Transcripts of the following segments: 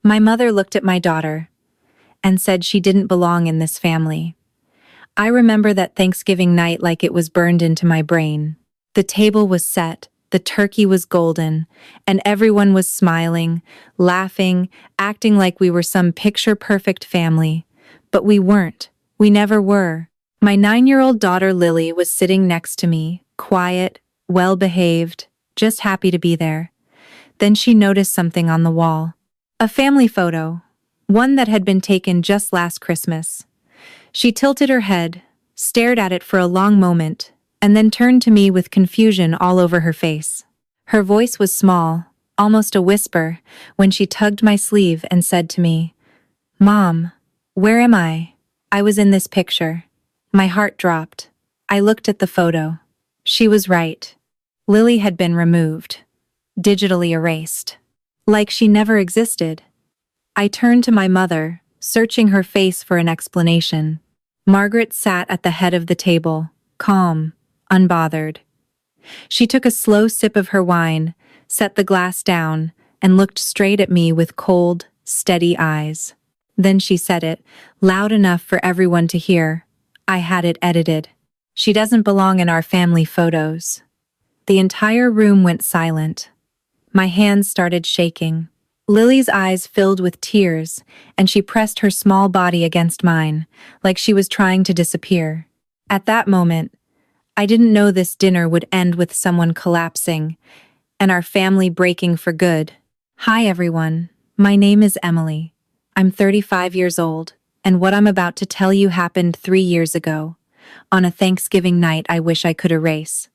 My mother looked at my daughter and said she didn't belong in this family. I remember that Thanksgiving night like it was burned into my brain. The table was set, the turkey was golden, and everyone was smiling, laughing, acting like we were some picture-perfect family. But we weren't. We never were. My 9-year-old daughter Lily was sitting next to me, quiet, well-behaved, just happy to be there. Then she noticed something on the wall. A family photo, one that had been taken just last Christmas. She tilted her head, stared at it for a long moment, and then turned to me with confusion all over her face. Her voice was small, almost a whisper, when she tugged my sleeve and said to me, "Mom, where am I? I was in this picture." My heart dropped. I looked at the photo. She was right. Lily had been removed, digitally erased, like she never existed. I turned to my mother, searching her face for an explanation. Margaret sat at the head of the table, calm, unbothered. She took a slow sip of her wine, set the glass down, and looked straight at me with cold, steady eyes. Then she said it, loud enough for everyone to hear. I had it edited. "She doesn't belong in our family photos." The entire room went silent. My hands started shaking. Lily's eyes filled with tears, and she pressed her small body against mine, like she was trying to disappear. At that moment, I didn't know this dinner would end with someone collapsing, and our family breaking for good. Hi everyone, my name is Emily. I'm 35 years old, and what I'm about to tell you happened 3 years ago, on a Thanksgiving night I wish I could erase.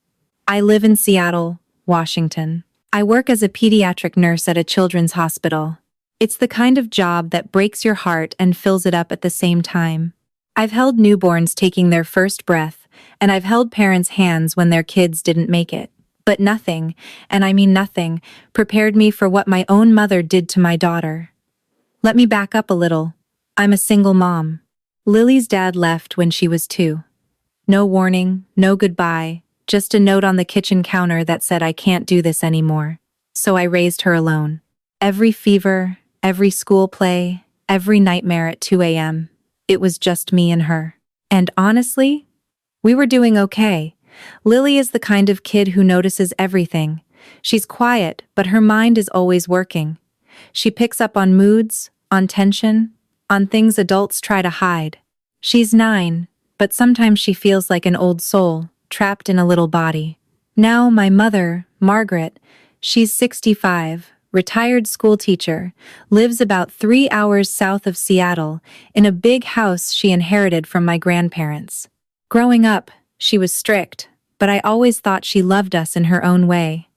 I live in Seattle, Washington. I work as a pediatric nurse at a children's hospital. It's the kind of job that breaks your heart and fills it up at the same time. I've held newborns taking their first breath, and I've held parents' hands when their kids didn't make it. But nothing, and I mean nothing, prepared me for what my own mother did to my daughter. Let me back up a little. I'm a single mom. Lily's dad left when she was 2. No warning, no goodbye. Just a note on the kitchen counter that said I can't do this anymore. So I raised her alone. Every fever, every school play, every nightmare at 2 a.m. It was just me and her. And honestly, we were doing okay. Lily is the kind of kid who notices everything. She's quiet, but her mind is always working. She picks up on moods, on tension, on things adults try to hide. She's 9, but sometimes she feels like an old soul, trapped in a little body. Now my mother, Margaret, she's 65, retired school teacher, lives about 3 hours south of Seattle in a big house she inherited from my grandparents. Growing up, she was strict, but I always thought she loved us in her own way.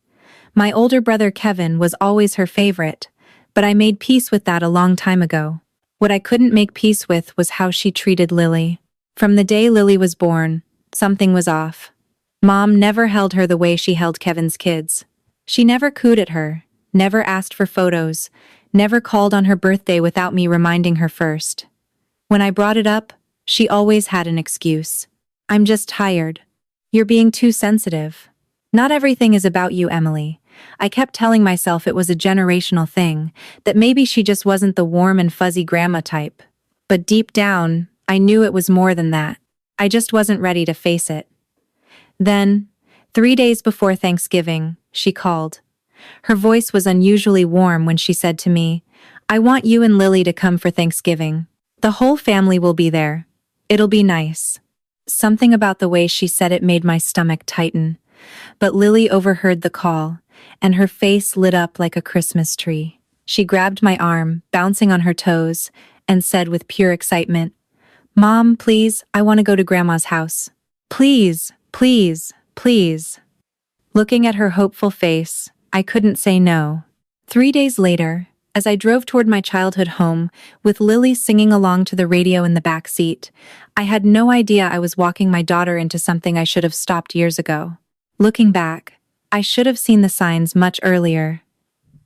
My older brother Kevin was always her favorite, but I made peace with that a long time ago. What I couldn't make peace with was how she treated Lily. From the day Lily was born, something was off. Mom never held her the way she held Kevin's kids. She never cooed at her, never asked for photos, never called on her birthday without me reminding her first. When I brought it up, she always had an excuse. "I'm just tired. You're being too sensitive. Not everything is about you, Emily." I kept telling myself it was a generational thing, that maybe she just wasn't the warm and fuzzy grandma type. But deep down, I knew it was more than that. I just wasn't ready to face it. Then, 3 days before Thanksgiving, she called. Her voice was unusually warm when she said to me, "I want you and Lily to come for Thanksgiving. The whole family will be there. It'll be nice." Something about the way she said it made my stomach tighten. But Lily overheard the call, and her face lit up like a Christmas tree. She grabbed my arm, bouncing on her toes, and said with pure excitement, "Mom, please, I want to go to Grandma's house. Please, please, please." Looking at her hopeful face, I couldn't say no. 3 days later, as I drove toward my childhood home, with Lily singing along to the radio in the back seat, I had no idea I was walking my daughter into something I should have stopped years ago. Looking back, I should have seen the signs much earlier.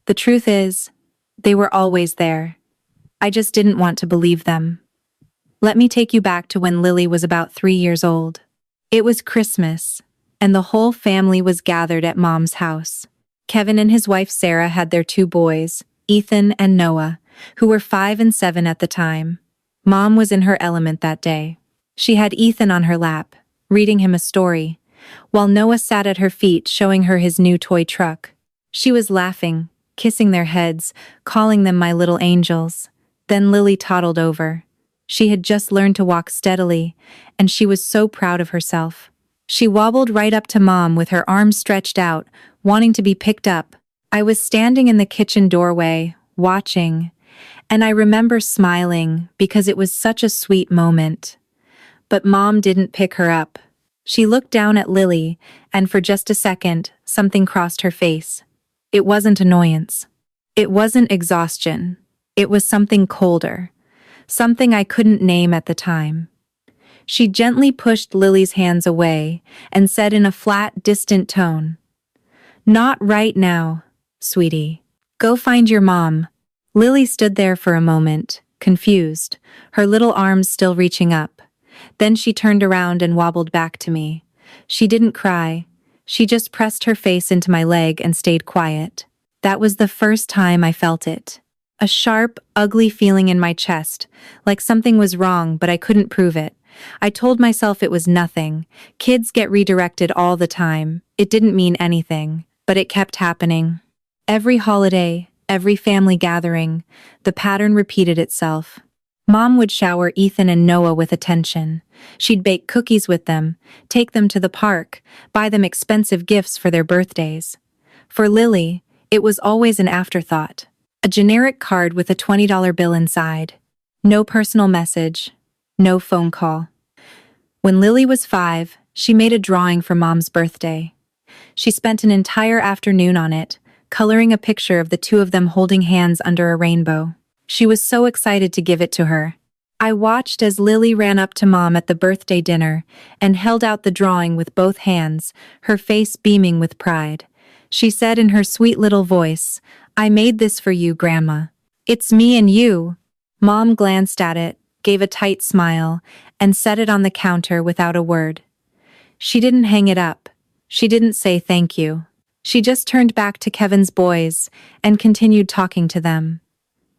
The truth is, they were always there. I just didn't want to believe them. Let me take you back to when Lily was about 3 years old. It was Christmas, and the whole family was gathered at Mom's house. Kevin and his wife Sarah had their 2 boys, Ethan and Noah, who were 5 and 7 at the time. Mom was in her element that day. She had Ethan on her lap, reading him a story, while Noah sat at her feet showing her his new toy truck. She was laughing, kissing their heads, calling them my little angels. Then Lily toddled over. She had just learned to walk steadily, and she was so proud of herself. She wobbled right up to Mom with her arms stretched out, wanting to be picked up. I was standing in the kitchen doorway, watching, and I remember smiling because it was such a sweet moment. But Mom didn't pick her up. She looked down at Lily, and for just a second, something crossed her face. It wasn't annoyance. It wasn't exhaustion. It was something colder. Something I couldn't name at the time. She gently pushed Lily's hands away and said in a flat, distant tone, "Not right now, sweetie. Go find your mom." Lily stood there for a moment, confused, her little arms still reaching up. Then she turned around and wobbled back to me. She didn't cry. She just pressed her face into my leg and stayed quiet. That was the first time I felt it. A sharp, ugly feeling in my chest, like something was wrong but I couldn't prove it. I told myself it was nothing. Kids get redirected all the time. It didn't mean anything, but it kept happening. Every holiday, every family gathering, the pattern repeated itself. Mom would shower Ethan and Noah with attention. She'd bake cookies with them, take them to the park, buy them expensive gifts for their birthdays. For Lily, it was always an afterthought. A generic card with a $20 bill inside. No personal message. No phone call. When Lily was 5, she made a drawing for Mom's birthday. She spent an entire afternoon on it, coloring a picture of the two of them holding hands under a rainbow. She was so excited to give it to her. I watched as Lily ran up to Mom at the birthday dinner and held out the drawing with both hands, her face beaming with pride. She said in her sweet little voice, "I made this for you, Grandma. It's me and you." Mom glanced at it, gave a tight smile, and set it on the counter without a word. She didn't hang it up. She didn't say thank you. She just turned back to Kevin's boys and continued talking to them.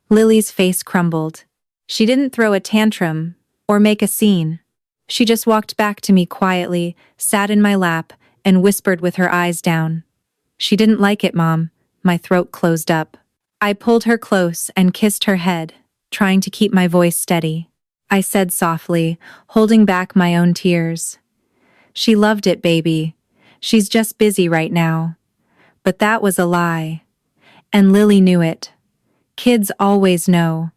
Lily's face crumbled. She didn't throw a tantrum or make a scene. She just walked back to me quietly, sat in my lap, and whispered with her eyes down. "She didn't like it, Mom." My throat closed up. I pulled her close and kissed her head, trying to keep my voice steady. I said softly, holding back my own tears, "She loved it, baby. She's just busy right now." But that was a lie. And Lily knew it. Kids always know.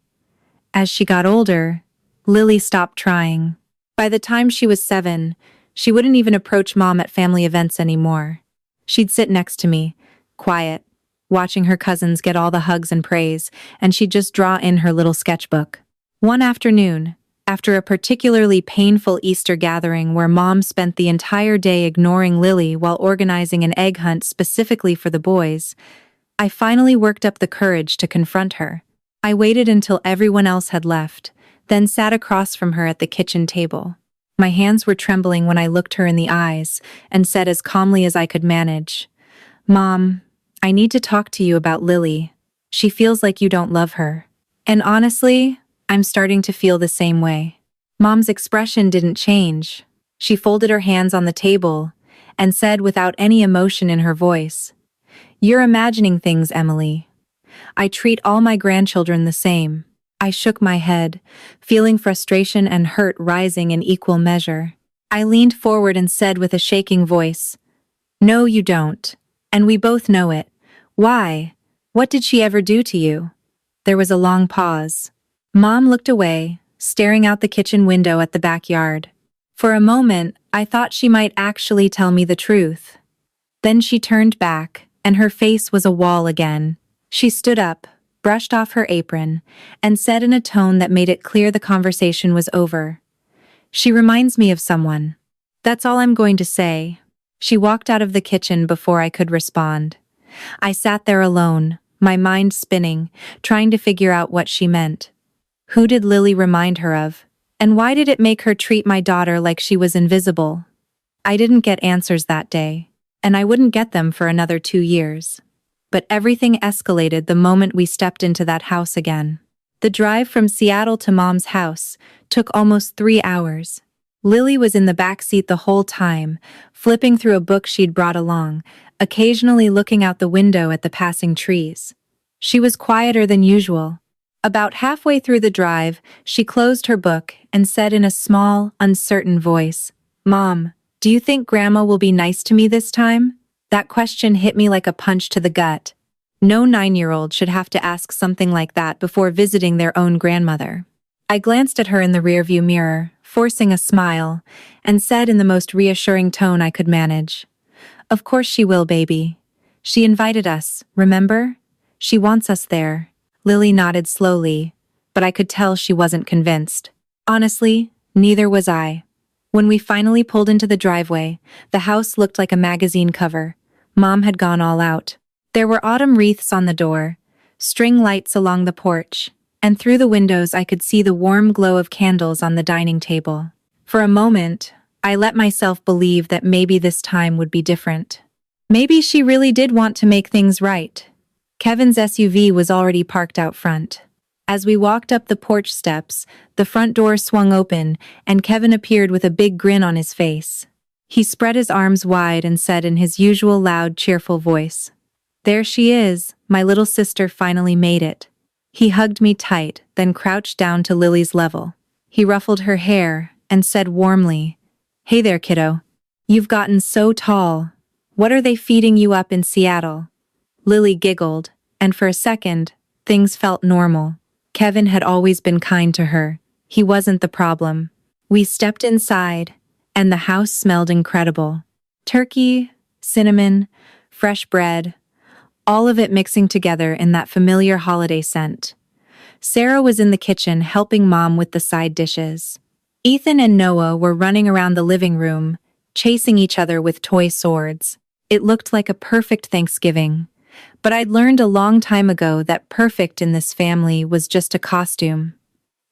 As she got older, Lily stopped trying. By the time she was 7, she wouldn't even approach Mom at family events anymore. She'd sit next to me, quiet, watching her cousins get all the hugs and praise, and she'd just draw in her little sketchbook. One afternoon, after a particularly painful Easter gathering where Mom spent the entire day ignoring Lily while organizing an egg hunt specifically for the boys, I finally worked up the courage to confront her. I waited until everyone else had left, then sat across from her at the kitchen table. My hands were trembling when I looked her in the eyes and said as calmly as I could manage, "Mom, I need to talk to you about Lily. She feels like you don't love her. And honestly, I'm starting to feel the same way." Mom's expression didn't change. She folded her hands on the table and said without any emotion in her voice, "You're imagining things, Emily. I treat all my grandchildren the same." I shook my head, feeling frustration and hurt rising in equal measure. I leaned forward and said with a shaking voice, "No, you don't. And we both know it. Why? What did she ever do to you?" There was a long pause. Mom looked away, staring out the kitchen window at the backyard. For a moment, I thought she might actually tell me the truth. Then she turned back, and her face was a wall again. She stood up, brushed off her apron, and said in a tone that made it clear the conversation was over, "She reminds me of someone. That's all I'm going to say." She walked out of the kitchen before I could respond. I sat there alone, my mind spinning, trying to figure out what she meant. Who did Lily remind her of? And why did it make her treat my daughter like she was invisible? I didn't get answers that day, and I wouldn't get them for another 2 years. But everything escalated the moment we stepped into that house again. The drive from Seattle to Mom's house took almost 3 hours. Lily was in the back seat the whole time, flipping through a book she'd brought along, occasionally looking out the window at the passing trees. She was quieter than usual. About halfway through the drive, she closed her book and said in a small, uncertain voice, "Mom, do you think Grandma will be nice to me this time?" That question hit me like a punch to the gut. No 9-year-old should have to ask something like that before visiting their own grandmother. I glanced at her in the rearview mirror, forcing a smile, and said in the most reassuring tone I could manage, "Of course she will, baby. She invited us, remember? She wants us there." Lily nodded slowly, but I could tell she wasn't convinced. Honestly, neither was I. When we finally pulled into the driveway, the house looked like a magazine cover. Mom had gone all out. There were autumn wreaths on the door, string lights along the porch, and through the windows I could see the warm glow of candles on the dining table. For a moment, I let myself believe that maybe this time would be different. Maybe she really did want to make things right. Kevin's SUV was already parked out front. As we walked up the porch steps, the front door swung open, and Kevin appeared with a big grin on his face. He spread his arms wide and said in his usual loud, cheerful voice, "There she is, my little sister finally made it." He hugged me tight, then crouched down to Lily's level. He ruffled her hair and said warmly, "Hey there, kiddo. You've gotten so tall. What are they feeding you up in Seattle?" Lily giggled, and for a second, things felt normal. Kevin had always been kind to her. He wasn't the problem. We stepped inside, and the house smelled incredible. Turkey, cinnamon, fresh bread, all of it mixing together in that familiar holiday scent. Sarah was in the kitchen helping Mom with the side dishes. Ethan and Noah were running around the living room, chasing each other with toy swords. It looked like a perfect Thanksgiving. But I'd learned a long time ago that perfect in this family was just a costume.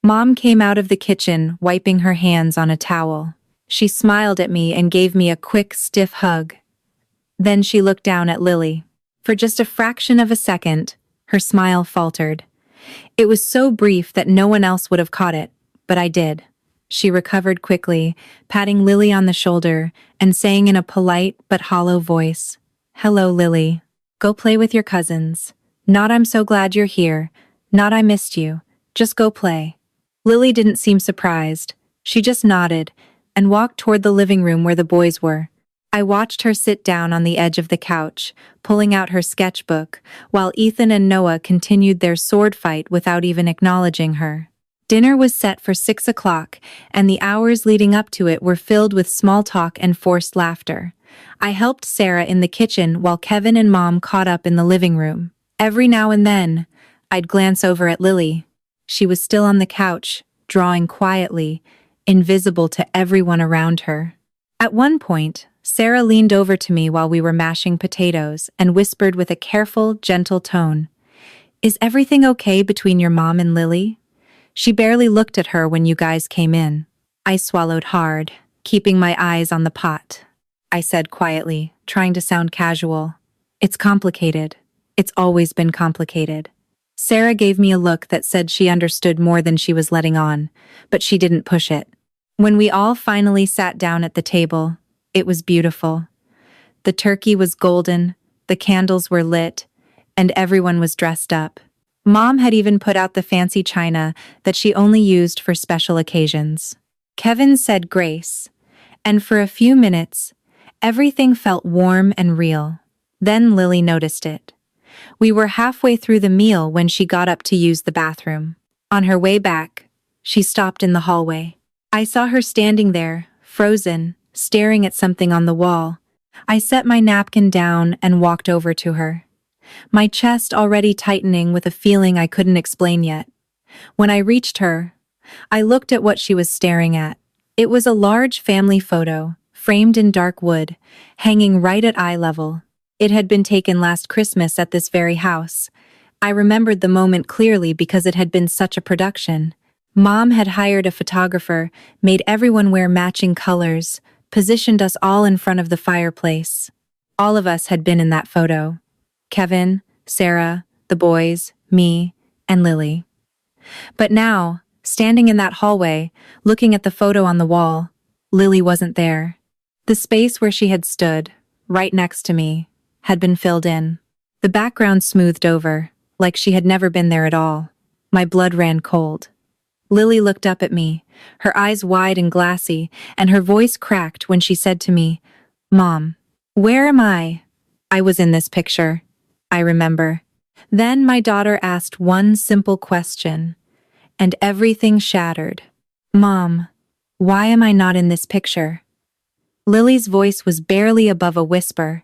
Mom came out of the kitchen, wiping her hands on a towel. She smiled at me and gave me a quick, stiff hug. Then she looked down at Lily. For just a fraction of a second, her smile faltered. It was so brief that no one else would have caught it, but I did. She recovered quickly, patting Lily on the shoulder and saying in a polite but hollow voice, "Hello, Lily. Go play with your cousins. Not I'm so glad you're here. Not I missed you. Just go play." Lily didn't seem surprised. She just nodded and walked toward the living room where the boys were. I watched her sit down on the edge of the couch, pulling out her sketchbook, while Ethan and Noah continued their sword fight without even acknowledging her. Dinner was set for 6 o'clock, and the hours leading up to it were filled with small talk and forced laughter. I helped Sarah in the kitchen while Kevin and Mom caught up in the living room. Every now and then, I'd glance over at Lily. She was still on the couch, drawing quietly, invisible to everyone around her. At one point, Sarah leaned over to me while we were mashing potatoes and whispered with a careful, gentle tone, "Is everything okay between your mom and Lily? She barely looked at her when you guys came in." I swallowed hard, keeping my eyes on the pot. I said quietly, trying to sound casual, "It's complicated. It's always been complicated." Sarah gave me a look that said she understood more than she was letting on, but she didn't push it. When we all finally sat down at the table, it was beautiful. The turkey was golden, the candles were lit, and everyone was dressed up. Mom had even put out the fancy china that she only used for special occasions. Kevin said grace, and for a few minutes, everything felt warm and real. Then Lily noticed it. We were halfway through the meal when she got up to use the bathroom. On her way back, she stopped in the hallway. I saw her standing there, frozen, staring at something on the wall. I set my napkin down and walked over to her, my chest already tightening with a feeling I couldn't explain yet. When I reached her, I looked at what she was staring at. It was a large family photo, framed in dark wood, hanging right at eye level. It had been taken last Christmas at this very house. I remembered the moment clearly because it had been such a production. Mom had hired a photographer, made everyone wear matching colors, positioned us all in front of the fireplace. All of us had been in that photo. Kevin, Sarah, the boys, me, and Lily. But now, standing in that hallway, looking at the photo on the wall, Lily wasn't there. The space where she had stood, right next to me, had been filled in. The background smoothed over, like she had never been there at all. My blood ran cold. Lily looked up at me, her eyes wide and glassy, and her voice cracked when she said to me, "Mom, where am I?" I was in this picture, I remember. Then my daughter asked one simple question, and everything shattered. "Mom, why am I not in this picture?" Lily's voice was barely above a whisper,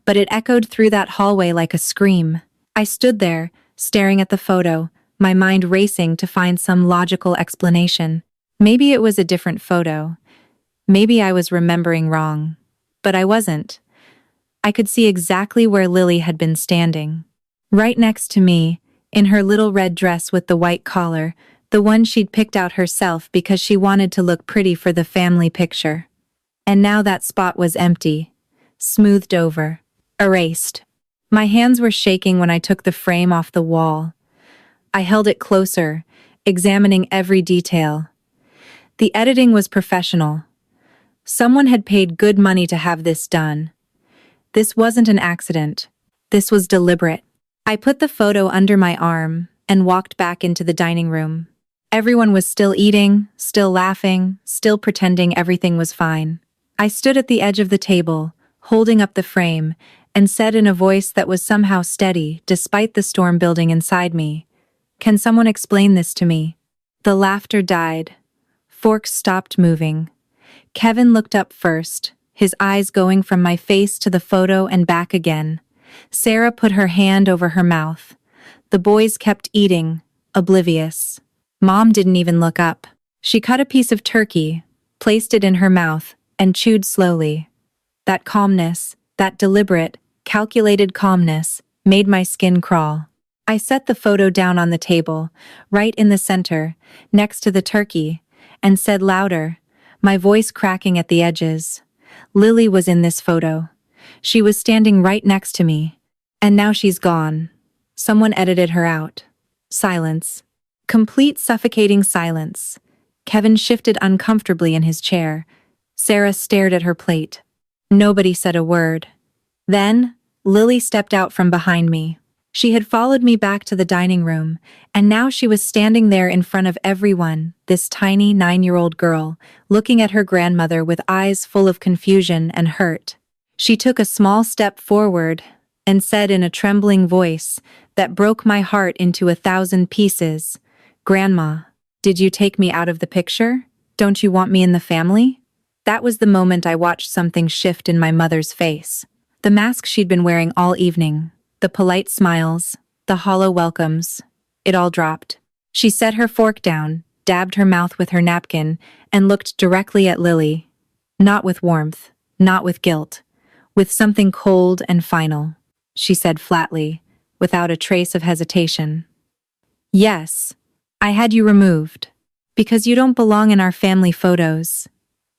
but it echoed through that hallway like a scream. I stood there, staring at the photo, my mind racing to find some logical explanation. Maybe it was a different photo. Maybe I was remembering wrong. But I wasn't. I could see exactly where Lily had been standing. Right next to me, in her little red dress with the white collar, the one she'd picked out herself because she wanted to look pretty for the family picture. And now that spot was empty, smoothed over, erased. My hands were shaking when I took the frame off the wall. I held it closer, examining every detail. The editing was professional. Someone had paid good money to have this done. This wasn't an accident. This was deliberate. I put the photo under my arm and walked back into the dining room. Everyone was still eating, still laughing, still pretending everything was fine. I stood at the edge of the table, holding up the frame, and said in a voice that was somehow steady despite the storm building inside me, "Can someone explain this to me?" The laughter died. Forks stopped moving. Kevin looked up first, his eyes going from my face to the photo and back again. Sarah put her hand over her mouth. The boys kept eating, oblivious. Mom didn't even look up. She cut a piece of turkey, placed it in her mouth, and chewed slowly. That calmness, that deliberate, calculated calmness, made my skin crawl. I set the photo down on the table, right in the center, next to the turkey, and said louder, my voice cracking at the edges. Lily was in this photo. She was standing right next to me. And now she's gone. Someone edited her out. Silence. Complete suffocating silence. Kevin shifted uncomfortably in his chair. Sarah stared at her plate. Nobody said a word. Then, Lily stepped out from behind me. She had followed me back to the dining room, and now she was standing there in front of everyone, this tiny 9-year-old girl, looking at her grandmother with eyes full of confusion and hurt. She took a small step forward and said in a trembling voice that broke my heart into 1,000 pieces, "Grandma, did you take me out of the picture? Don't you want me in the family?" That was the moment I watched something shift in my mother's face. The mask she'd been wearing all evening, the polite smiles, the hollow welcomes, it all dropped. She set her fork down, dabbed her mouth with her napkin, and looked directly at Lily. Not with warmth, not with guilt, with something cold and final. She said flatly, without a trace of hesitation, "Yes, I had you removed. Because you don't belong in our family photos."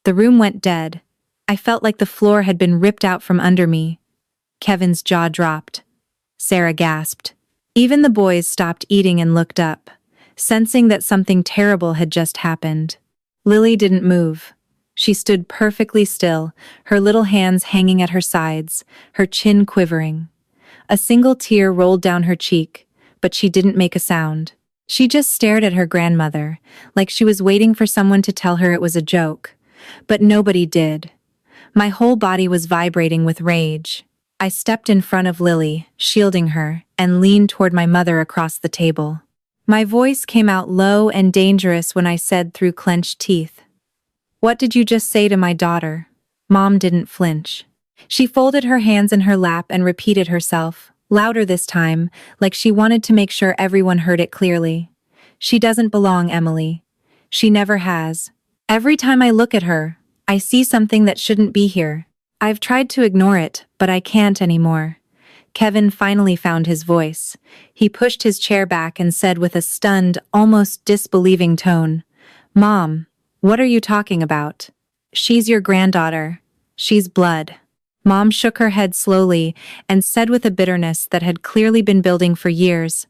The room went dead. I felt like the floor had been ripped out from under me. Kevin's jaw dropped. Sarah gasped. Even the boys stopped eating and looked up, sensing that something terrible had just happened. Lily didn't move. She stood perfectly still, her little hands hanging at her sides, her chin quivering. A single tear rolled down her cheek, but she didn't make a sound. She just stared at her grandmother, like she was waiting for someone to tell her it was a joke. But nobody did. My whole body was vibrating with rage. I stepped in front of Lily, shielding her, and leaned toward my mother across the table. My voice came out low and dangerous when I said through clenched teeth, "What did you just say to my daughter?" Mom didn't flinch. She folded her hands in her lap and repeated herself, louder this time, like she wanted to make sure everyone heard it clearly. "She doesn't belong, Emily. She never has. Every time I look at her, I see something that shouldn't be here. I've tried to ignore it, but I can't anymore." Kevin finally found his voice. He pushed his chair back and said with a stunned, almost disbelieving tone, "Mom, what are you talking about? She's your granddaughter. She's blood." Mom shook her head slowly and said with a bitterness that had clearly been building for years,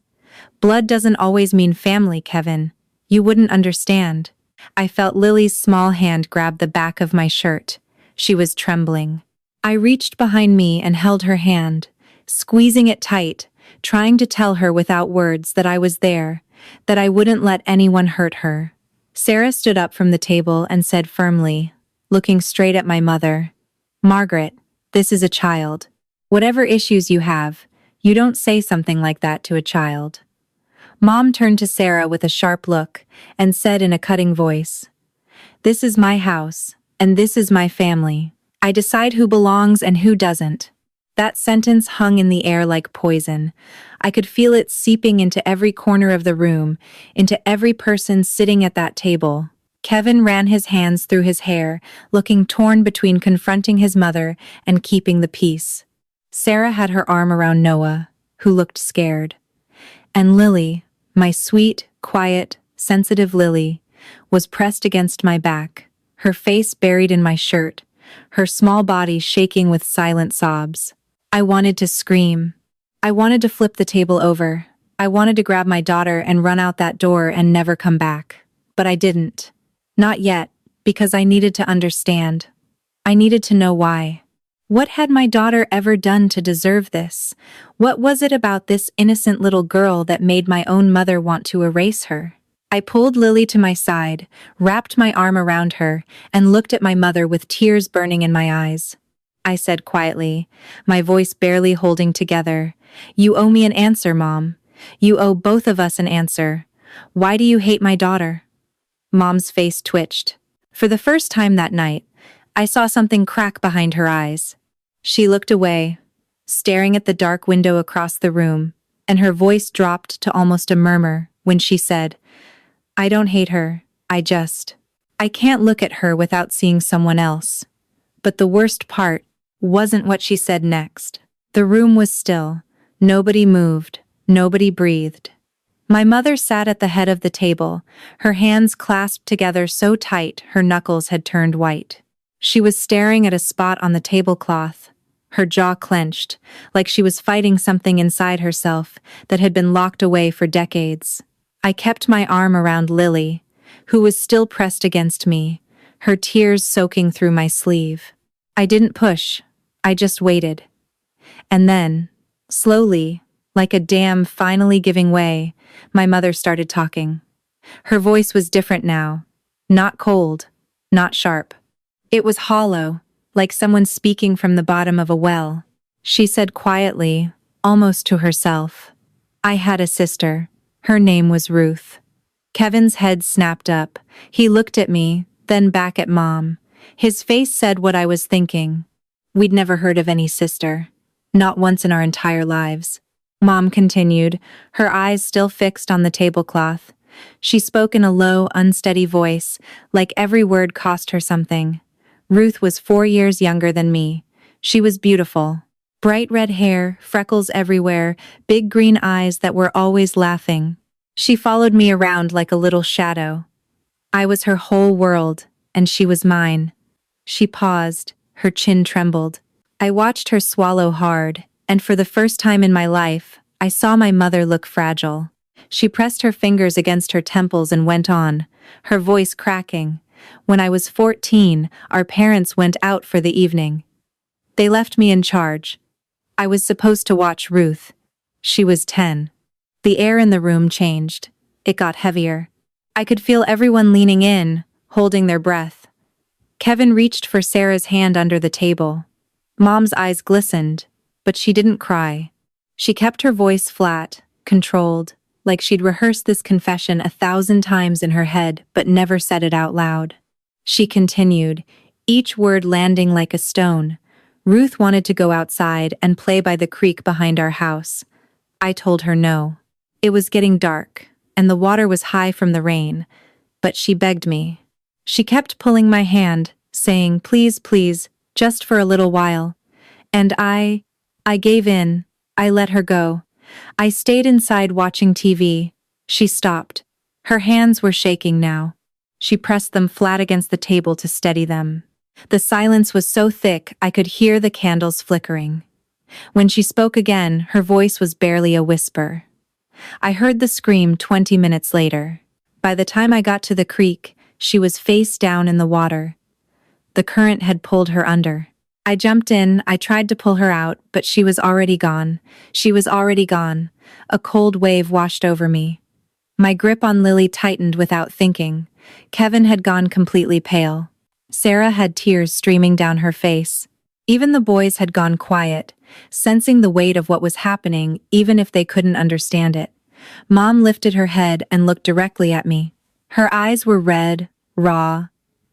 Blood doesn't always mean family, Kevin. You wouldn't understand. I felt Lily's small hand grab the back of my shirt. She was trembling. I reached behind me and held her hand, squeezing it tight, trying to tell her without words that I was there, that I wouldn't let anyone hurt her. Sarah stood up from the table and said firmly, looking straight at my mother, "Margaret, this is a child. Whatever issues you have, you don't say something like that to a child." Mom turned to Sarah with a sharp look and said in a cutting voice, "This is my house, and this is my family. I decide who belongs and who doesn't." That sentence hung in the air like poison. I could feel it seeping into every corner of the room, into every person sitting at that table. Kevin ran his hands through his hair, looking torn between confronting his mother and keeping the peace. Sarah had her arm around Noah, who looked scared. And Lily, my sweet, quiet, sensitive Lily, was pressed against my back, her face buried in my shirt, her small body shaking with silent sobs. I wanted to scream. I wanted to flip the table over. I wanted to grab my daughter and run out that door and never come back. But I didn't. Not yet, because I needed to understand. I needed to know why. What had my daughter ever done to deserve this? What was it about this innocent little girl that made my own mother want to erase her? I pulled Lily to my side, wrapped my arm around her, and looked at my mother with tears burning in my eyes. I said quietly, my voice barely holding together, "You owe me an answer, Mom. You owe both of us an answer. Why do you hate my daughter?" Mom's face twitched. For the first time that night, I saw something crack behind her eyes. She looked away, staring at the dark window across the room, and her voice dropped to almost a murmur when she said, "I don't hate her, I can't look at her without seeing someone else." But the worst part wasn't what she said next. The room was still. Nobody moved. Nobody breathed. My mother sat at the head of the table, her hands clasped together so tight her knuckles had turned white. She was staring at a spot on the tablecloth, her jaw clenched, like she was fighting something inside herself that had been locked away for decades. I kept my arm around Lily, who was still pressed against me, her tears soaking through my sleeve. I didn't push, I just waited. And then, slowly, like a dam finally giving way, my mother started talking. Her voice was different now, not cold, not sharp. It was hollow, like someone speaking from the bottom of a well. She said quietly, almost to herself, "I had a sister. Her name was Ruth." Kevin's head snapped up. He looked at me, then back at Mom. His face said what I was thinking. We'd never heard of any sister. Not once in our entire lives. Mom continued, her eyes still fixed on the tablecloth. She spoke in a low, unsteady voice, like every word cost her something. Ruth was 4 years younger than me. She was beautiful. Bright red hair, freckles everywhere, big green eyes that were always laughing. She followed me around like a little shadow. I was her whole world, and she was mine. She paused, her chin trembled. I watched her swallow hard, and for the first time in my life, I saw my mother look fragile. She pressed her fingers against her temples and went on, her voice cracking. "When I was 14, our parents went out for the evening. They left me in charge. I was supposed to watch Ruth. She was 10. The air in the room changed. It got heavier. I could feel everyone leaning in, holding their breath. Kevin reached for Sarah's hand under the table. Mom's eyes glistened, but she didn't cry. She kept her voice flat, controlled, like she'd rehearsed this confession 1,000 times in her head but never said it out loud. She continued, each word landing like a stone. "Ruth wanted to go outside and play by the creek behind our house. I told her no. It was getting dark, and the water was high from the rain, but she begged me. She kept pulling my hand, saying, 'Please, please, just for a little while.' And I gave in. I let her go. I stayed inside watching TV. She stopped. Her hands were shaking now. She pressed them flat against the table to steady them. The silence was so thick I could hear the candles flickering. When she spoke again, her voice was barely a whisper. I heard the scream 20 minutes later. By the time I got to the creek, she was face down in the water. The current had pulled her under. I jumped in, I tried to pull her out, but she was already gone. She was already gone. A cold wave washed over me. My grip on Lily tightened without thinking. Kevin had gone completely pale. Sarah had tears streaming down her face. Even the boys had gone quiet, sensing the weight of what was happening even if they couldn't understand it. Mom lifted her head and looked directly at me. Her eyes were red, raw,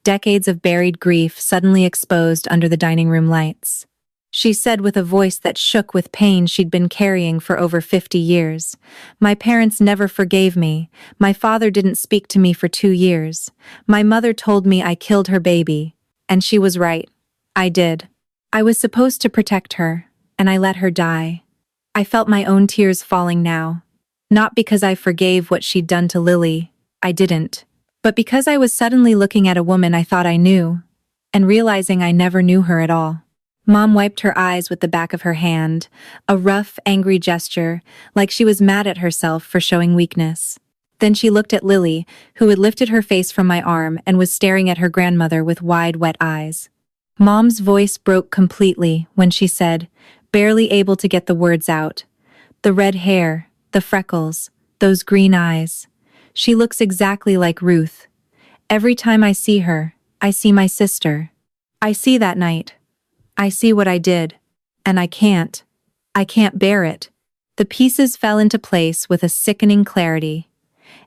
decades of buried grief suddenly exposed under the dining room lights. She said with a voice that shook with pain she'd been carrying for over 50 years, "My parents never forgave me. My father didn't speak to me for 2 years. My mother told me I killed her baby. And she was right. I did. I was supposed to protect her, and I let her die." I felt my own tears falling now. Not because I forgave what she'd done to Lily, I didn't, but because I was suddenly looking at a woman I thought I knew, and realizing I never knew her at all. Mom wiped her eyes with the back of her hand, a rough, angry gesture, like she was mad at herself for showing weakness. Then she looked at Lily, who had lifted her face from my arm and was staring at her grandmother with wide, wet eyes. Mom's voice broke completely when she said, barely able to get the words out, "The red hair, the freckles, those green eyes. She looks exactly like Ruth. Every time I see her, I see my sister. I see that night. I see what I did. And I can't bear it." The pieces fell into place with a sickening clarity.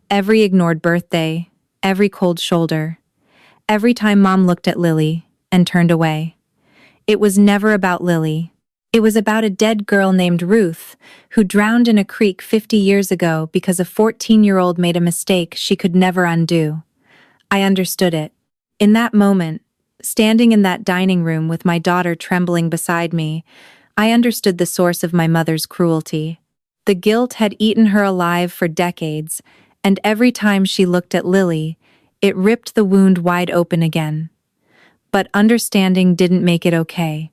Every ignored birthday, every cold shoulder, every time Mom looked at Lily and turned away. It was never about Lily. It was about a dead girl named Ruth, who drowned in a creek 50 years ago because a 14-year-old made a mistake she could never undo. I understood it. In that moment, standing in that dining room with my daughter trembling beside me, I understood the source of my mother's cruelty. The guilt had eaten her alive for decades, and every time she looked at Lily, it ripped the wound wide open again. But understanding didn't make it okay.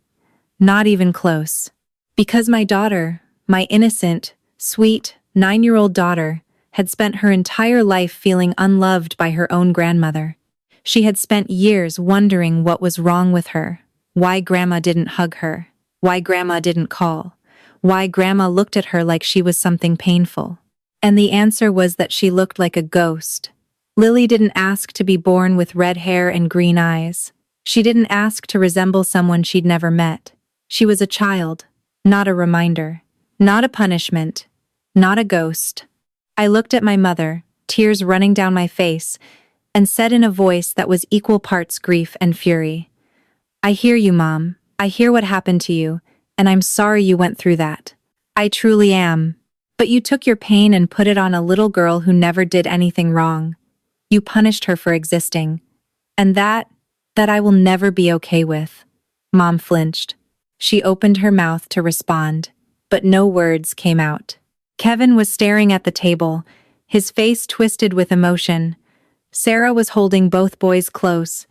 Not even close. Because my daughter, my innocent, sweet, 9-year-old daughter, had spent her entire life feeling unloved by her own grandmother. She had spent years wondering what was wrong with her, why Grandma didn't hug her, why Grandma didn't call, why Grandma looked at her like she was something painful. And the answer was that she looked like a ghost. Lily didn't ask to be born with red hair and green eyes. She didn't ask to resemble someone she'd never met. She was a child, not a reminder, not a punishment, not a ghost. I looked at my mother, tears running down my face, and said in a voice that was equal parts grief and fury, "I hear you, Mom. I hear what happened to you, and I'm sorry you went through that. I truly am. But you took your pain and put it on a little girl who never did anything wrong. You punished her for existing. And that I will never be okay with." Mom flinched. She opened her mouth to respond, but no words came out. Kevin was staring at the table, his face twisted with emotion. Sarah was holding both boys close,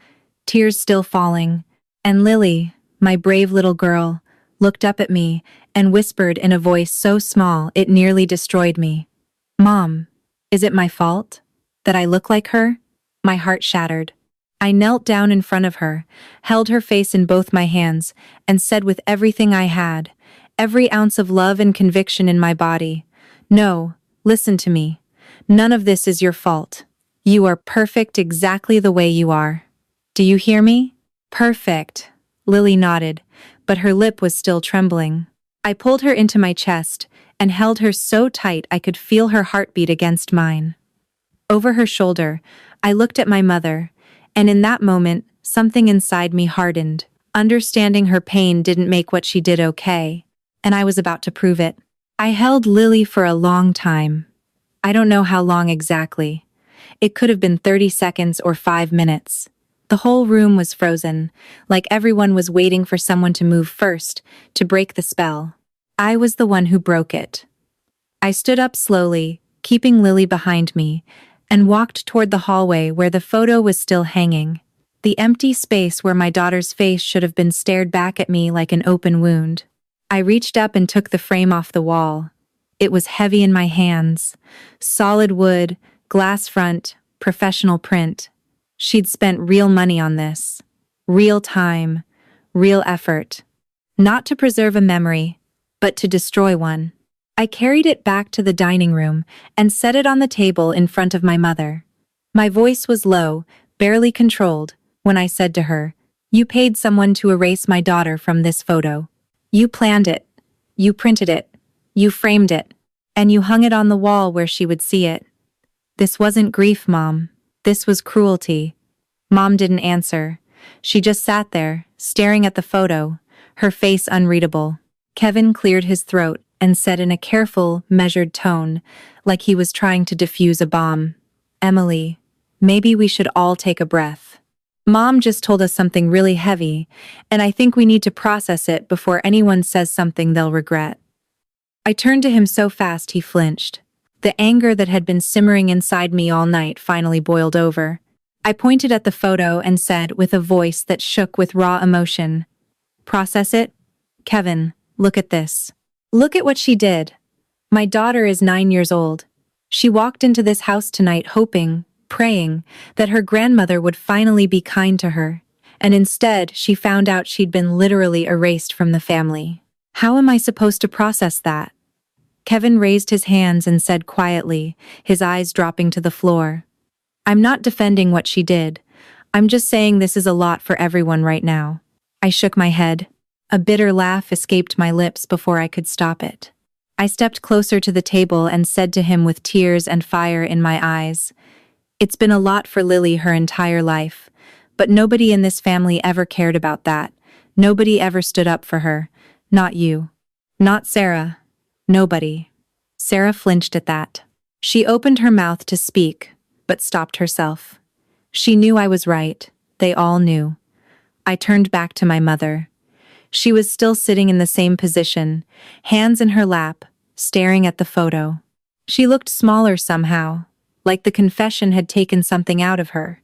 tears still falling, and Lily, my brave little girl, looked up at me and whispered in a voice so small it nearly destroyed me, "Mom, is it my fault that I look like her?" My heart shattered. I knelt down in front of her, held her face in both my hands, and said with everything I had, every ounce of love and conviction in my body, "No, listen to me. None of this is your fault. You are perfect exactly the way you are. Do you hear me?" "Perfect," Lily nodded, but her lip was still trembling. I pulled her into my chest and held her so tight I could feel her heartbeat against mine. Over her shoulder, I looked at my mother, and in that moment, something inside me hardened. Understanding her pain didn't make what she did okay, and I was about to prove it. I held Lily for a long time. I don't know how long exactly. It could have been 30 seconds or 5 minutes. The whole room was frozen, like everyone was waiting for someone to move first, to break the spell. I was the one who broke it. I stood up slowly, keeping Lily behind me, and walked toward the hallway where the photo was still hanging. The empty space where my daughter's face should have been stared back at me like an open wound. I reached up and took the frame off the wall. It was heavy in my hands. Solid wood, glass front, professional print. She'd spent real money on this. Real time, real effort. Not to preserve a memory, but to destroy one. I carried it back to the dining room and set it on the table in front of my mother. My voice was low, barely controlled, when I said to her, "You paid someone to erase my daughter from this photo. You planned it. You printed it. You framed it. And you hung it on the wall where she would see it. This wasn't grief, Mom. This was cruelty." Mom didn't answer. She just sat there, staring at the photo, her face unreadable. Kevin cleared his throat and said in a careful, measured tone, like he was trying to defuse a bomb, "Emily, maybe we should all take a breath. Mom just told us something really heavy, and I think we need to process it before anyone says something they'll regret." I turned to him so fast he flinched. The anger that had been simmering inside me all night finally boiled over. I pointed at the photo and said with a voice that shook with raw emotion, "Process it? Kevin, look at this. Look at what she did. My daughter is 9 years old. She walked into this house tonight hoping, praying, that her grandmother would finally be kind to her, and instead she found out she'd been literally erased from the family. How am I supposed to process that?" Kevin raised his hands and said quietly, his eyes dropping to the floor, "I'm not defending what she did. I'm just saying this is a lot for everyone right now." I shook my head. A bitter laugh escaped my lips before I could stop it. I stepped closer to the table and said to him with tears and fire in my eyes, "It's been a lot for Lily her entire life, but nobody in this family ever cared about that. Nobody ever stood up for her. Not you. Not Sarah. Nobody." Sarah flinched at that. She opened her mouth to speak, but stopped herself. She knew I was right. They all knew. I turned back to my mother. She was still sitting in the same position, hands in her lap, staring at the photo. She looked smaller somehow, like the confession had taken something out of her.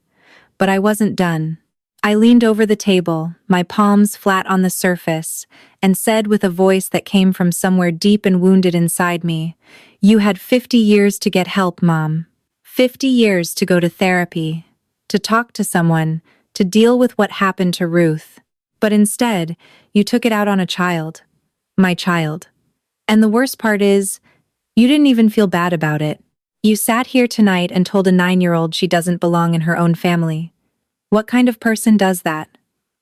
But I wasn't done. I leaned over the table, my palms flat on the surface, and said with a voice that came from somewhere deep and wounded inside me, "You had 50 years to get help, Mom. 50 years to go to therapy, to talk to someone, to deal with what happened to Ruth. But instead, you took it out on a child. My child. And the worst part is, you didn't even feel bad about it. You sat here tonight and told a 9-year-old she doesn't belong in her own family. What kind of person does that?"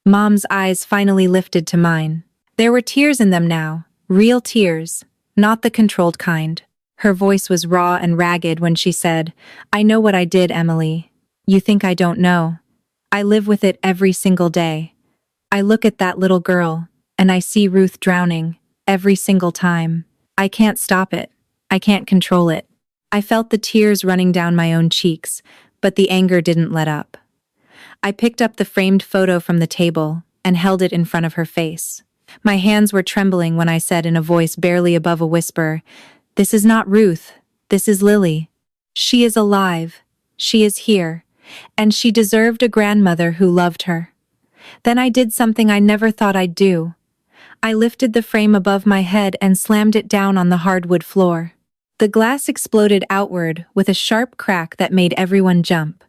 Mom's eyes finally lifted to mine. There were tears in them now, real tears, not the controlled kind. Her voice was raw and ragged when she said, "I know what I did, Emily. You think I don't know? I live with it every single day. I look at that little girl, and I see Ruth drowning, every single time. I can't stop it. I can't control it." I felt the tears running down my own cheeks, but the anger didn't let up. I picked up the framed photo from the table and held it in front of her face. My hands were trembling when I said in a voice barely above a whisper, "This is not Ruth. This is Lily. She is alive. She is here. And she deserved a grandmother who loved her." Then I did something I never thought I'd do. I lifted the frame above my head and slammed it down on the hardwood floor. The glass exploded outward with a sharp crack that made everyone jump.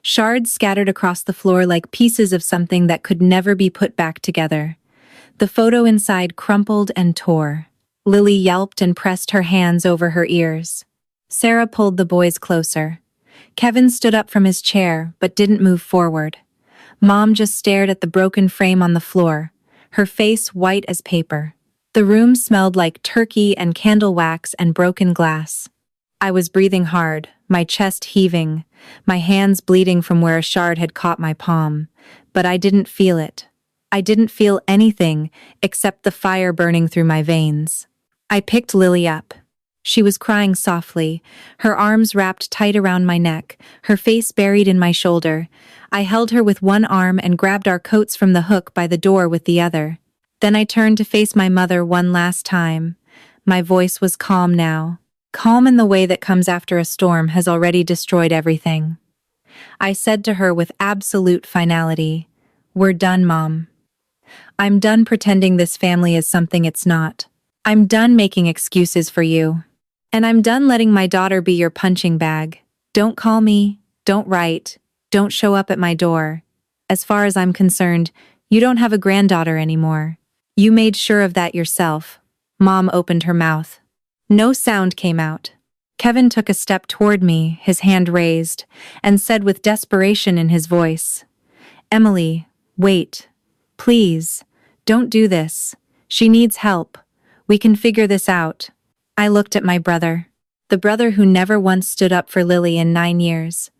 Shards scattered across the floor like pieces of something that could never be put back together. The photo inside crumpled and tore. Lily yelped and pressed her hands over her ears. Sarah pulled the boys closer. Kevin stood up from his chair but didn't move forward. Mom just stared at the broken frame on the floor, her face white as paper. The room smelled like turkey and candle wax and broken glass. I was breathing hard, my chest heaving, my hands bleeding from where a shard had caught my palm, but I didn't feel it. I didn't feel anything except the fire burning through my veins. I picked Lily up. She was crying softly, her arms wrapped tight around my neck, her face buried in my shoulder. I held her with one arm and grabbed our coats from the hook by the door with the other. Then I turned to face my mother one last time. My voice was calm now. Calm in the way that comes after a storm has already destroyed everything. I said to her with absolute finality, "We're done, Mom. I'm done pretending this family is something it's not. I'm done making excuses for you. And I'm done letting my daughter be your punching bag. Don't call me, don't write, don't show up at my door. As far as I'm concerned, you don't have a granddaughter anymore. You made sure of that yourself. Mom opened her mouth. No sound came out. Kevin took a step toward me, his hand raised, and said with desperation in his voice, "Emily, wait. Please, don't do this. She needs help. We can figure this out." I looked at my brother. The brother who never once stood up for Lily in 9 years.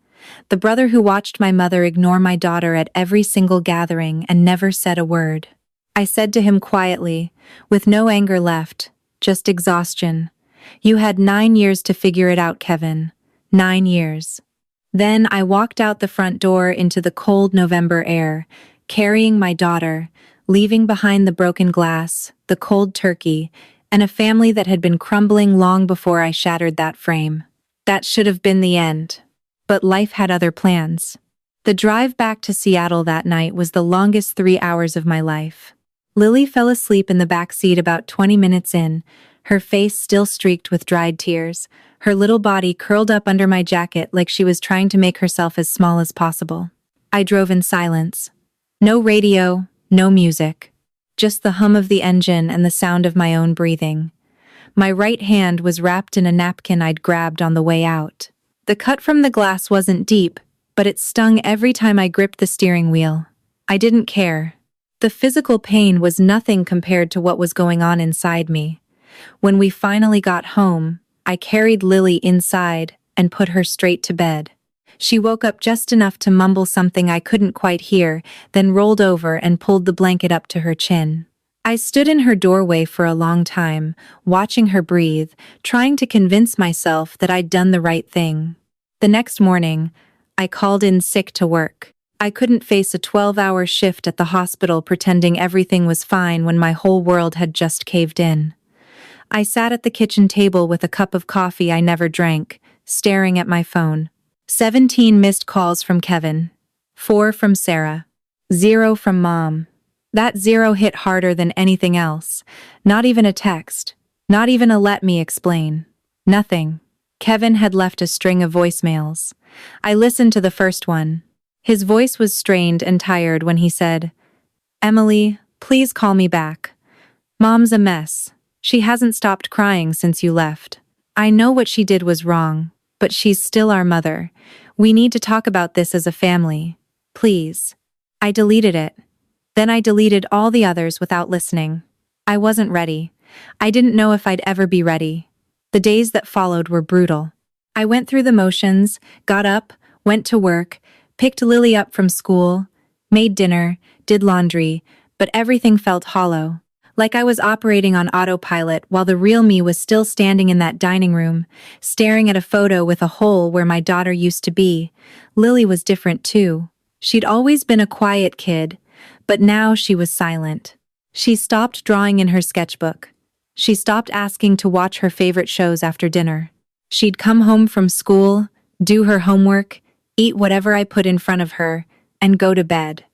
The brother who watched my mother ignore my daughter at every single gathering and never said a word. I said to him quietly, with no anger left, just exhaustion, "You had 9 years to figure it out, Kevin. 9 years." Then I walked out the front door into the cold November air, carrying my daughter, leaving behind the broken glass, the cold turkey, and a family that had been crumbling long before I shattered that frame. That should have been the end. But life had other plans. The drive back to Seattle that night was the longest 3 hours of my life. Lily fell asleep in the back seat about 20 minutes in, her face still streaked with dried tears, her little body curled up under my jacket like she was trying to make herself as small as possible. I drove in silence. No radio, no music. Just the hum of the engine and the sound of my own breathing. My right hand was wrapped in a napkin I'd grabbed on the way out. The cut from the glass wasn't deep, but it stung every time I gripped the steering wheel. I didn't care. The physical pain was nothing compared to what was going on inside me. When we finally got home, I carried Lily inside and put her straight to bed. She woke up just enough to mumble something I couldn't quite hear, then rolled over and pulled the blanket up to her chin. I stood in her doorway for a long time, watching her breathe, trying to convince myself that I'd done the right thing. The next morning, I called in sick to work. I couldn't face a 12-hour shift at the hospital pretending everything was fine when my whole world had just caved in. I sat at the kitchen table with a cup of coffee I never drank, staring at my phone. 17 missed calls from Kevin. 4 from Sarah. 0 from Mom. That 0 hit harder than anything else. Not even a text. Not even a "let me explain." Nothing. Kevin had left a string of voicemails. I listened to the first one. His voice was strained and tired when he said, "Emily, please call me back. Mom's a mess. She hasn't stopped crying since you left. I know what she did was wrong, but she's still our mother. We need to talk about this as a family. Please." I deleted it. Then I deleted all the others without listening. I wasn't ready. I didn't know if I'd ever be ready. The days that followed were brutal. I went through the motions, got up, went to work, picked Lily up from school, made dinner, did laundry, but everything felt hollow. Like I was operating on autopilot while the real me was still standing in that dining room, staring at a photo with a hole where my daughter used to be. Lily was different too. She'd always been a quiet kid, but now she was silent. She stopped drawing in her sketchbook. She stopped asking to watch her favorite shows after dinner. She'd come home from school, do her homework, eat whatever I put in front of her, and go to bed.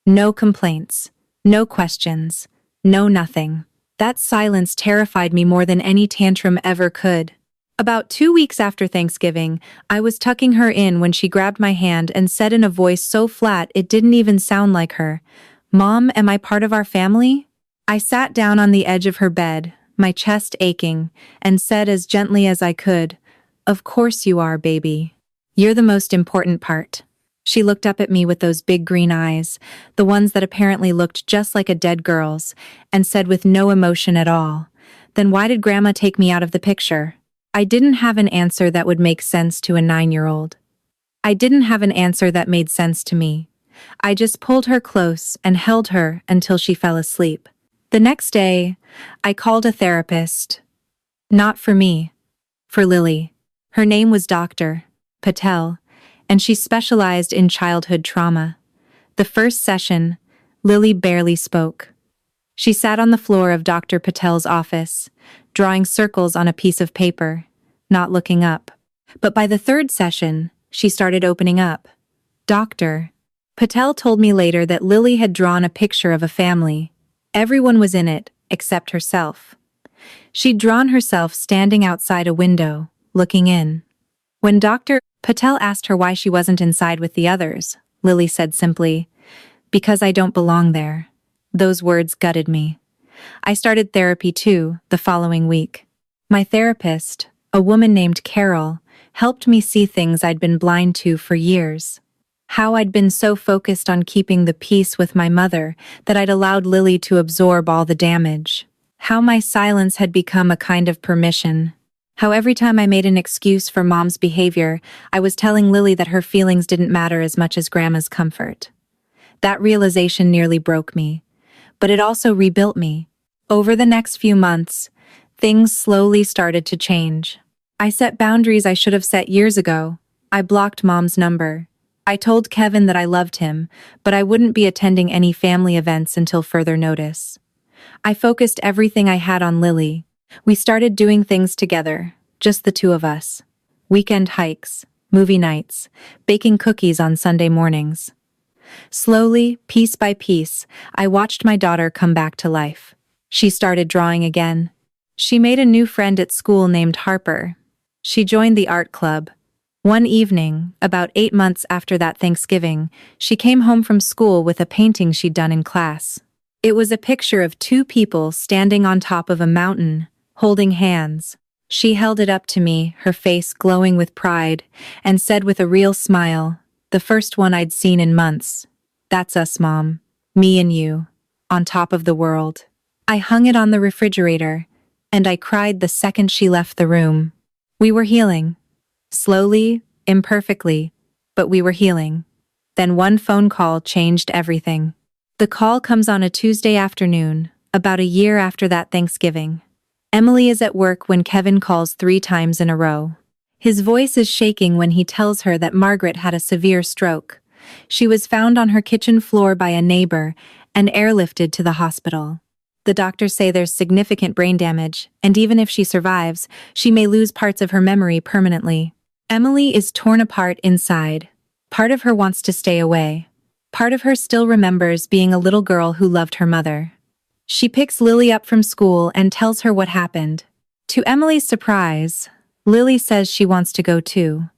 No complaints, no questions. No, nothing. That silence terrified me more than any tantrum ever could. About 2 weeks after Thanksgiving, I was tucking her in when she grabbed my hand and said in a voice so flat it didn't even sound like her, "Mom, am I part of our family?" I sat down on the edge of her bed, my chest aching, and said as gently as I could, "Of course you are, baby. You're the most important part." She looked up at me with those big green eyes, the ones that apparently looked just like a dead girl's, and said with no emotion at all, "Then why did Grandma take me out of the picture?" I didn't have an answer that would make sense to a 9-year-old. I didn't have an answer that made sense to me. I just pulled her close and held her until she fell asleep. The next day, I called a therapist. Not for me, for Lily. Her name was Dr. Patel, and she specialized in childhood trauma. The first session, Lily barely spoke. She sat on the floor of Dr. Patel's office, drawing circles on a piece of paper, not looking up. But by the third session, she started opening up. Dr. Patel told me later that Lily had drawn a picture of a family. Everyone was in it, except herself. She'd drawn herself standing outside a window, looking in. When Dr. Patel asked her why she wasn't inside with the others, Lily said simply, "Because I don't belong there." Those words gutted me. I started therapy too, the following week. My therapist, a woman named Carol, helped me see things I'd been blind to for years. How I'd been so focused on keeping the peace with my mother that I'd allowed Lily to absorb all the damage. How my silence had become a kind of permission. How every time I made an excuse for Mom's behavior, I was telling Lily that her feelings didn't matter as much as Grandma's comfort. That realization nearly broke me, but it also rebuilt me. Over the next few months, things slowly started to change. I set boundaries I should have set years ago. I blocked Mom's number. I told Kevin that I loved him, but I wouldn't be attending any family events until further notice. I focused everything I had on Lily. We started doing things together, just the two of us. Weekend hikes, movie nights, baking cookies on Sunday mornings. Slowly, piece by piece, I watched my daughter come back to life. She started drawing again. She made a new friend at school named Harper. She joined the art club. One evening, about 8 months after that Thanksgiving, she came home from school with a painting she'd done in class. It was a picture of two people standing on top of a mountain, holding hands. She held it up to me, her face glowing with pride, and said with a real smile, the first one I'd seen in months, "That's us, Mom. Me and you. On top of the world." I hung it on the refrigerator, and I cried the second she left the room. We were healing. Slowly, imperfectly, but we were healing. Then one phone call changed everything. The call comes on a Tuesday afternoon, about a year after that Thanksgiving. Emily is at work when Kevin calls 3 times in a row. His voice is shaking when he tells her that Margaret had a severe stroke. She was found on her kitchen floor by a neighbor and airlifted to the hospital. The doctors say there's significant brain damage, and even if she survives, she may lose parts of her memory permanently. Emily is torn apart inside. Part of her wants to stay away. Part of her still remembers being a little girl who loved her mother. She picks Lily up from school and tells her what happened. To Emily's surprise, Lily says she wants to go too.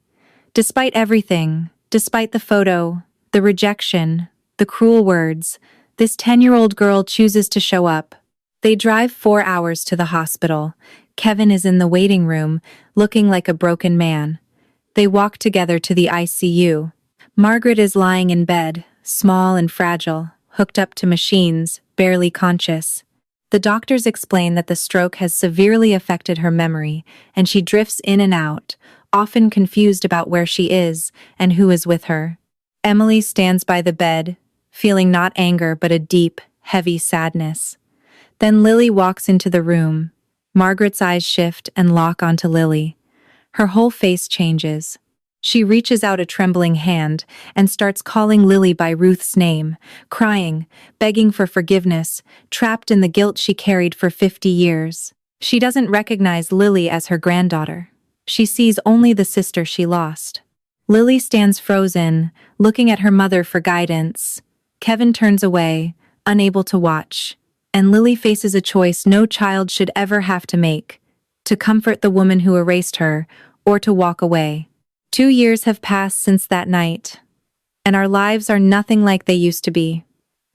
Despite everything, despite the photo, the rejection, the cruel words, this 10-year-old girl chooses to show up. They drive 4 hours to the hospital. Kevin is in the waiting room, looking like a broken man. They walk together to the ICU. Margaret is lying in bed, small and fragile, hooked up to machines, barely conscious. The doctors explain that the stroke has severely affected her memory, and she drifts in and out, often confused about where she is and who is with her. Emily stands by the bed, feeling not anger but a deep, heavy sadness. Then Lily walks into the room. Margaret's eyes shift and lock onto Lily. Her whole face changes. She reaches out a trembling hand and starts calling Lily by Ruth's name, crying, begging for forgiveness, trapped in the guilt she carried for 50 years. She doesn't recognize Lily as her granddaughter. She sees only the sister she lost. Lily stands frozen, looking at her mother for guidance. Kevin turns away, unable to watch, and Lily faces a choice no child should ever have to make: to comfort the woman who erased her, or to walk away. 2 years have passed since that night, and our lives are nothing like they used to be.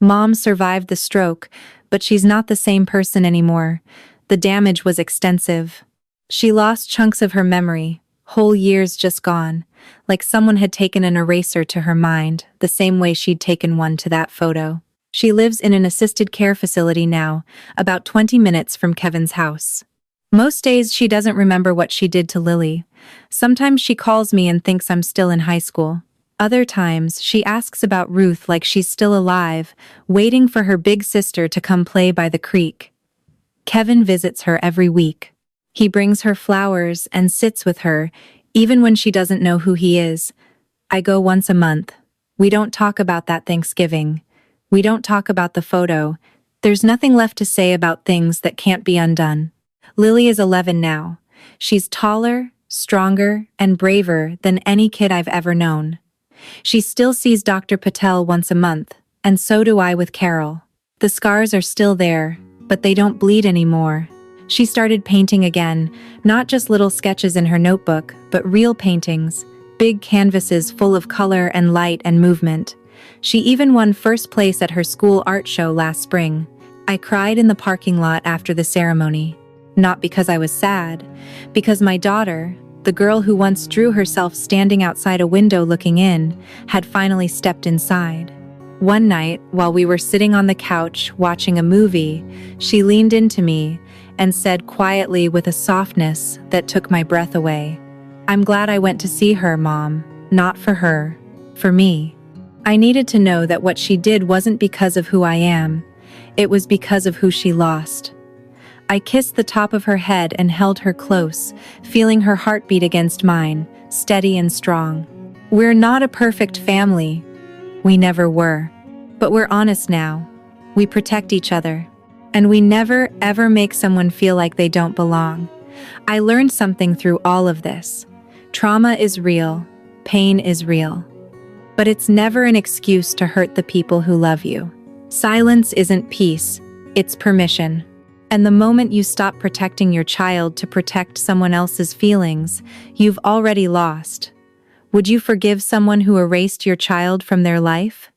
Mom survived the stroke, but she's not the same person anymore. The damage was extensive. She lost chunks of her memory, whole years just gone, like someone had taken an eraser to her mind, the same way she'd taken one to that photo. She lives in an assisted care facility now, about 20 minutes from Kevin's house. Most days she doesn't remember what she did to Lily. Sometimes she calls me and thinks I'm still in high school. Other times she asks about Ruth like she's still alive, waiting for her big sister to come play by the creek. Kevin visits her every week. He brings her flowers and sits with her, even when she doesn't know who he is. I go once a month. We don't talk about that Thanksgiving. We don't talk about the photo. There's nothing left to say about things that can't be undone. Lily is 11 now. She's taller, stronger, and braver than any kid I've ever known. She still sees Dr. Patel once a month, and so do I with Carol. The scars are still there, but they don't bleed anymore. She started painting again, not just little sketches in her notebook, but real paintings, big canvases full of color and light and movement. She even won first place at her school art show last spring. I cried in the parking lot after the ceremony. Not because I was sad, because my daughter, the girl who once drew herself standing outside a window looking in, had finally stepped inside. One night, while we were sitting on the couch watching a movie, she leaned into me and said quietly with a softness that took my breath away, "I'm glad I went to see her, Mom. Not for her. For me." I needed to know that what she did wasn't because of who I am. It was because of who she lost. I kissed the top of her head and held her close, feeling her heartbeat against mine, steady and strong. We're not a perfect family. We never were. But we're honest now. We protect each other. And we never, ever make someone feel like they don't belong. I learned something through all of this. Trauma is real. Pain is real. But it's never an excuse to hurt the people who love you. Silence isn't peace. It's permission. And the moment you stop protecting your child to protect someone else's feelings, you've already lost. Would you forgive someone who erased your child from their life?